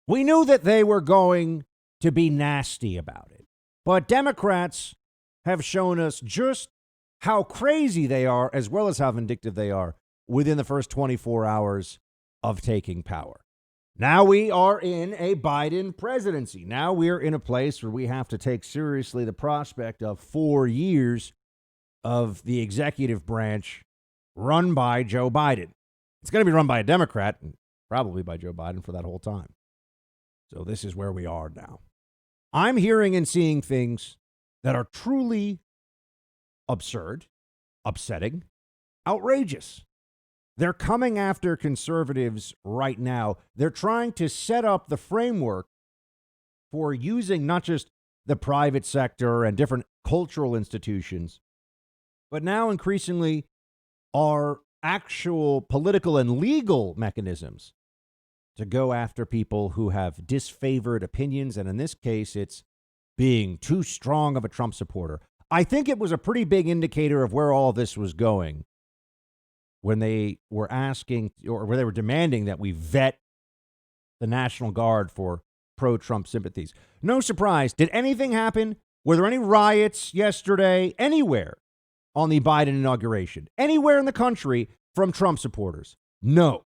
We knew that they were going to be nasty about it. But Democrats have shown us just how crazy they are, as well as how vindictive they are, within the first 24 hours of taking power. Now we are in a Biden presidency. Now we're in a place where we have to take seriously the prospect of 4 years of the executive branch run by Joe Biden. It's going to be run by a Democrat, and probably by Joe Biden for that whole time. So this is where we are now. I'm hearing and seeing things that are truly absurd, upsetting, outrageous. They're coming after conservatives right now. They're trying to set up the framework for using not just the private sector and different cultural institutions, but now increasingly our actual political and legal mechanisms to go after people who have disfavored opinions. And in this case, it's being too strong of a Trump supporter. I think it was a pretty big indicator of where all this was going when they were asking, or where they were demanding, that we vet the National Guard for pro-Trump sympathies. No surprise. Did anything happen? Were there any riots yesterday anywhere on the Biden inauguration? Anywhere in the country from Trump supporters? No,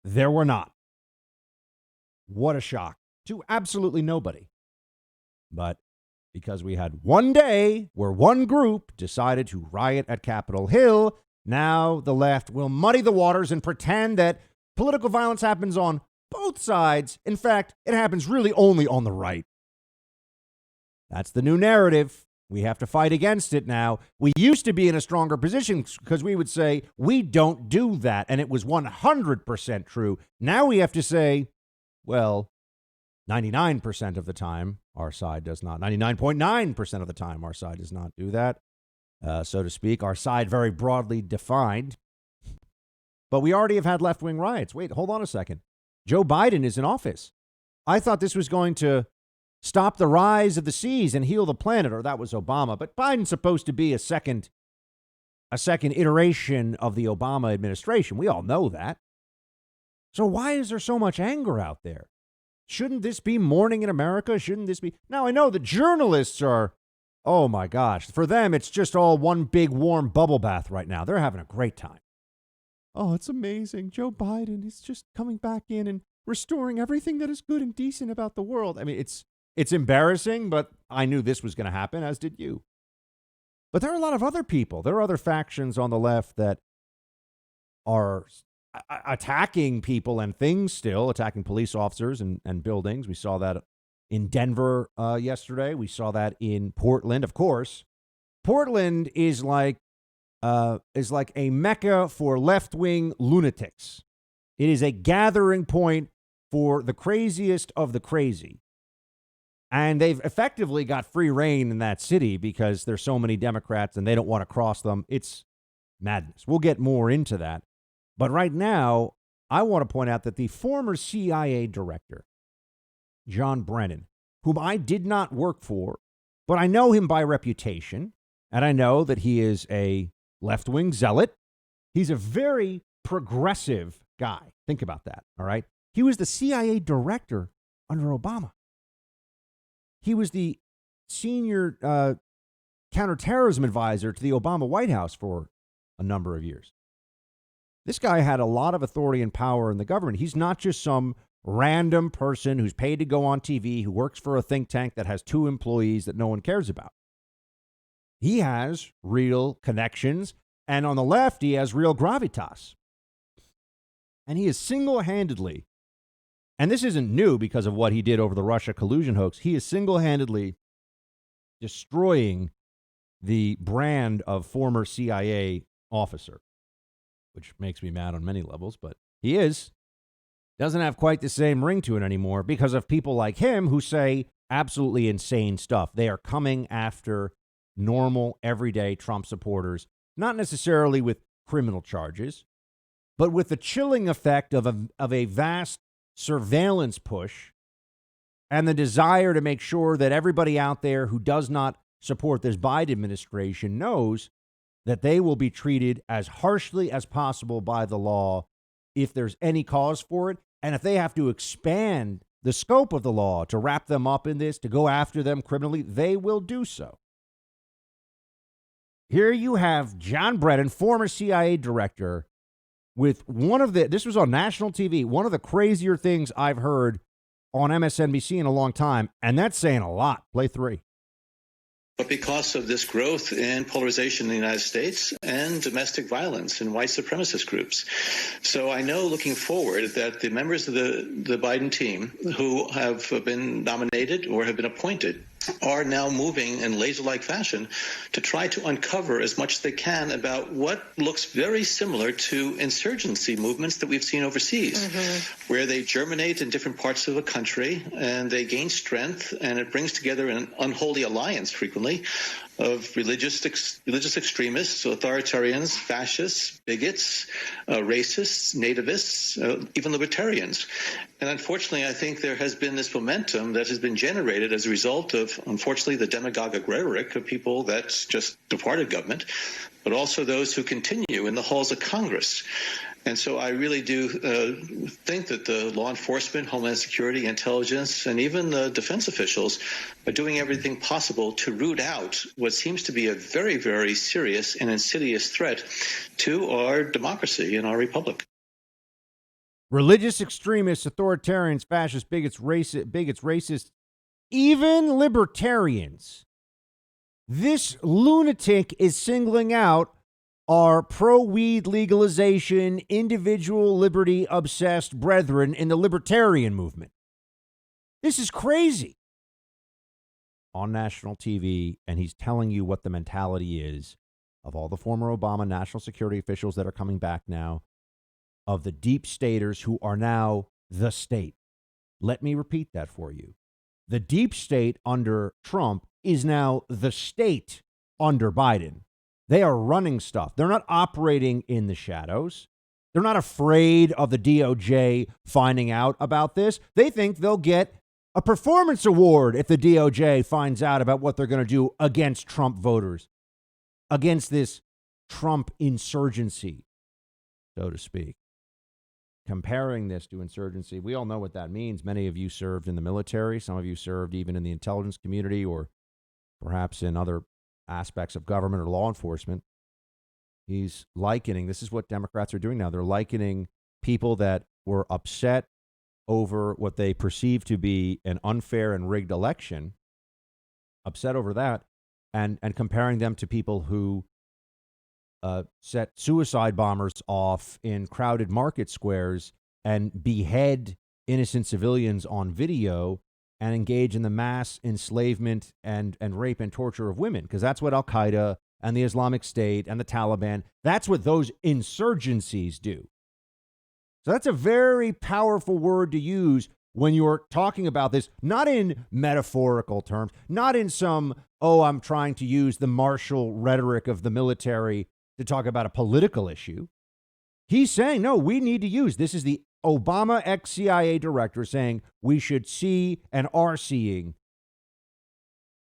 there were not. What a shock to absolutely nobody. But because we had one day where one group decided to riot at Capitol Hill, now the left will muddy the waters and pretend that political violence happens on both sides. In fact, it happens really only on the right. That's the new narrative. We have to fight against it now. We used to be in a stronger position because we would say, we don't do that. And it was 100% true. Now we have to say, well, 99% of the time, our side does not. 99.9% of the time, our side does not do that, so to speak. Our side very broadly defined. But we already have had left-wing riots. Wait, hold on a second. Joe Biden is in office. I thought this was going to stop the rise of the seas and heal the planet, or that was Obama. But Biden's supposed to be a second iteration of the Obama administration. We all know that. So why is there so much anger out there? Shouldn't this be morning in America? Shouldn't this be? Now, I know the journalists are, oh my gosh, for them, it's just all one big warm bubble bath right now. They're having a great time. Oh, it's amazing. Joe Biden is just coming back in and restoring everything that is good and decent about the world. I mean, it's embarrassing, but I knew this was going to happen, as did you. But there are a lot of other people. There are other factions on the left that are attacking people and things still, attacking police officers and buildings. We saw that in Denver yesterday. We saw that in Portland, of course. Portland is like a mecca for left-wing lunatics. It is a gathering point for the craziest of the crazy. And they've effectively got free reign in that city because there's so many Democrats and they don't want to cross them. It's madness. We'll get more into that. But right now, I want to point out that the former CIA director, John Brennan, whom I did not work for, but I know him by reputation, and I know that he is a left-wing zealot. He's a very progressive guy. Think about that, all right? He was the CIA director under Obama. He was the senior counterterrorism advisor to the Obama White House for a number of years. This guy had a lot of authority and power in the government. He's not just some random person who's paid to go on TV, who works for a think tank that has 2 employees that no one cares about. He has real connections, and on the left, he has real gravitas. And he is single-handedly, and this isn't new because of what he did over the Russia collusion hoax, he is single-handedly destroying the brand of former CIA officer, which makes me mad on many levels, but he is. Doesn't have quite the same ring to it anymore because of people like him who say absolutely insane stuff. They are coming after normal, everyday Trump supporters, not necessarily with criminal charges, but with the chilling effect of a vast surveillance push and the desire to make sure that everybody out there who does not support this Biden administration knows that they will be treated as harshly as possible by the law if there's any cause for it. And if they have to expand the scope of the law to wrap them up in this, to go after them criminally, they will do so. Here you have John Brennan, former CIA director, with this was on national TV, one of the crazier things I've heard on MSNBC in a long time, and that's saying a lot. Play 3. But because of this growth in polarization in the United States and domestic violence and white supremacist groups. So I know looking forward that the members of the Biden team who have been nominated or have been appointed are now moving in laser-like fashion to try to uncover as much as they can about what looks very similar to insurgency movements that we've seen overseas, where they germinate in different parts of a country and they gain strength, and it brings together an unholy alliance frequently of religious extremists, authoritarians, fascists, bigots, racists, nativists, even libertarians. And unfortunately, I think there has been this momentum that has been generated as a result of, unfortunately, the demagogic rhetoric of people that just departed government, but also those who continue in the halls of Congress. And so I really do think that the law enforcement, Homeland Security, intelligence, and even the defense officials are doing everything possible to root out what seems to be a very, very serious and insidious threat to our democracy and our republic. Religious extremists, authoritarians, fascists, bigots, racists, even libertarians. This lunatic is singling out our pro-weed legalization, individual liberty-obsessed brethren in the libertarian movement. This is crazy. On national TV, and he's telling you what the mentality is of all the former Obama national security officials that are coming back now, of the deep staters who are now the state. Let me repeat that for you. The deep state under Trump is now the state under Biden. They are running stuff. They're not operating in the shadows. They're not afraid of the DOJ finding out about this. They think they'll get a performance award if the DOJ finds out about what they're going to do against Trump voters, against this Trump insurgency, so to speak. Comparing this to insurgency, we all know what that means. Many of you served in the military. Some of you served even in the intelligence community or perhaps in other aspects of government or law enforcement. He's likening, this is what Democrats are doing now. They're likening people that were upset over what they perceive to be an unfair and rigged election, upset over that, and comparing them to people who set suicide bombers off in crowded market squares and behead innocent civilians on video and engage in the mass enslavement and rape and torture of women, because that's what Al-Qaeda and the Islamic State and the Taliban, that's what those insurgencies do. So that's a very powerful word to use when you're talking about this, not in metaphorical terms, not in some, I'm trying to use the martial rhetoric of the military to talk about a political issue. He's saying, no, we need to use, this is the Obama ex-CIA director saying we should see and are seeing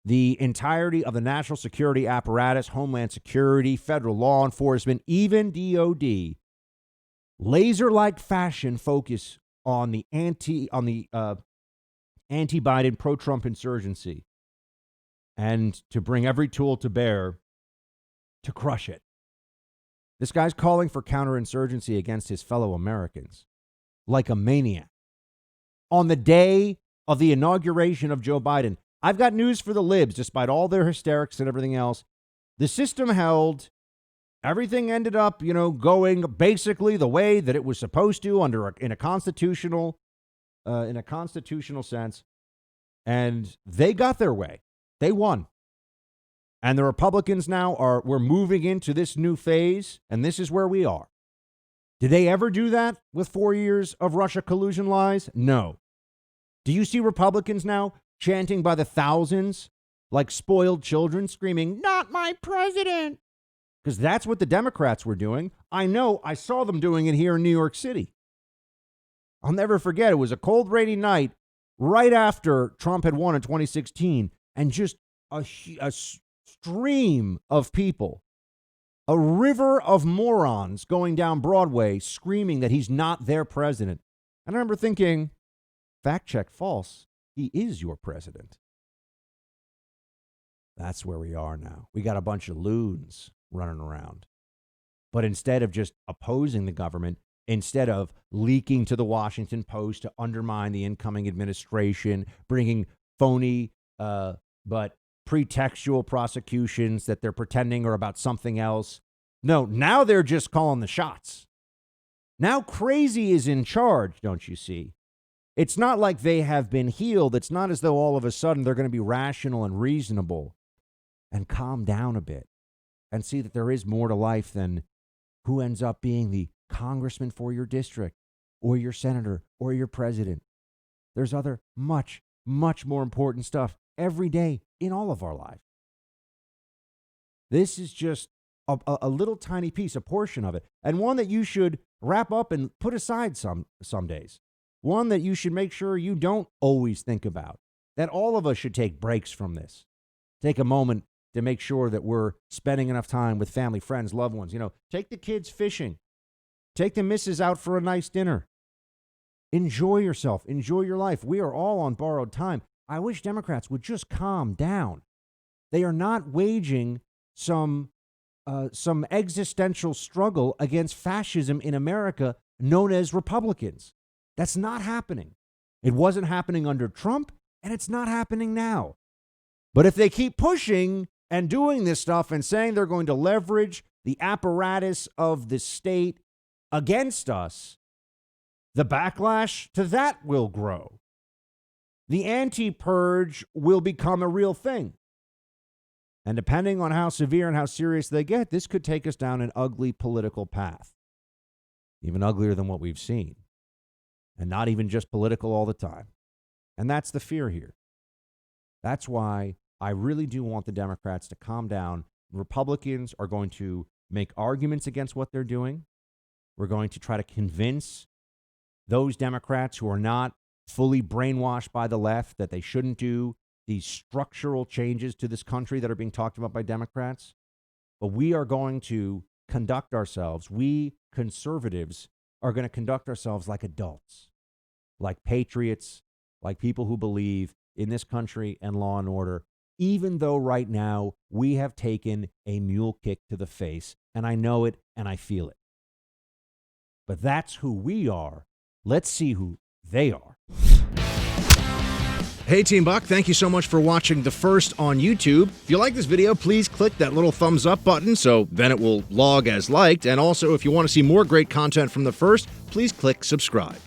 the entirety of the national security apparatus, Homeland Security, federal law enforcement, even DOD, laser-like fashion focus on the anti-Biden, pro-Trump insurgency, and to bring every tool to bear to crush it. This guy's calling for counterinsurgency against his fellow Americans like a maniac. On the day of the inauguration of Joe Biden, I've got news for the libs, despite all their hysterics and everything else. The system held. Everything ended up, going basically the way that it was supposed to in a constitutional sense. And they got their way. They won. And the Republicans now we're moving into this new phase, and this is where we are. Did they ever do that with 4 years of Russia collusion lies? No. Do you see Republicans now chanting by the thousands like spoiled children, screaming, "Not my president"? Because that's what the Democrats were doing. I know, I saw them doing it here in New York City. I'll never forget, it was a cold, rainy night right after Trump had won in 2016, and just a stream of people, a river of morons going down Broadway screaming that he's not their president. And I remember thinking, fact check false, he is your president. That's where we are now. We got a bunch of loons running around. But instead of just opposing the government, instead of leaking to the Washington Post to undermine the incoming administration, bringing phony but pretextual prosecutions that they're pretending are about something else. No, now they're just calling the shots. Now crazy is in charge, don't you see? It's not like they have been healed. It's not as though all of a sudden they're going to be rational and reasonable and calm down a bit and see that there is more to life than who ends up being the congressman for your district or your senator or your president. There's other much, much more important stuff every day in all of our lives. This is just a little tiny piece, a portion of it, and one that you should wrap up and put aside some days. One that you should make sure you don't always think about, that all of us should take breaks from this. Take a moment to make sure that we're spending enough time with family, friends, loved ones. Take the kids fishing. Take the missus out for a nice dinner. Enjoy yourself. Enjoy your life. We are all on borrowed time. I wish Democrats would just calm down. They are not waging some existential struggle against fascism in America known as Republicans. That's not happening. It wasn't happening under Trump, and it's not happening now. But if they keep pushing and doing this stuff and saying they're going to leverage the apparatus of the state against us, the backlash to that will grow. The anti-purge will become a real thing. And depending on how severe and how serious they get, this could take us down an ugly political path. Even uglier than what we've seen. And not even just political all the time. And that's the fear here. That's why I really do want the Democrats to calm down. Republicans are going to make arguments against what they're doing. We're going to try to convince those Democrats who are not fully brainwashed by the left that they shouldn't do these structural changes to this country that are being talked about by Democrats. But we are going to conduct ourselves, we conservatives are going to conduct ourselves like adults, like patriots, like people who believe in this country and law and order, even though right now we have taken a mule kick to the face, and I know it and I feel it. But that's who we are. Let's see who they are. Hey, Team Buck, thank you so much for watching The First on YouTube. If you like this video, please click that little thumbs up button so then it will log as liked. And also, if you want to see more great content from The First, please click subscribe.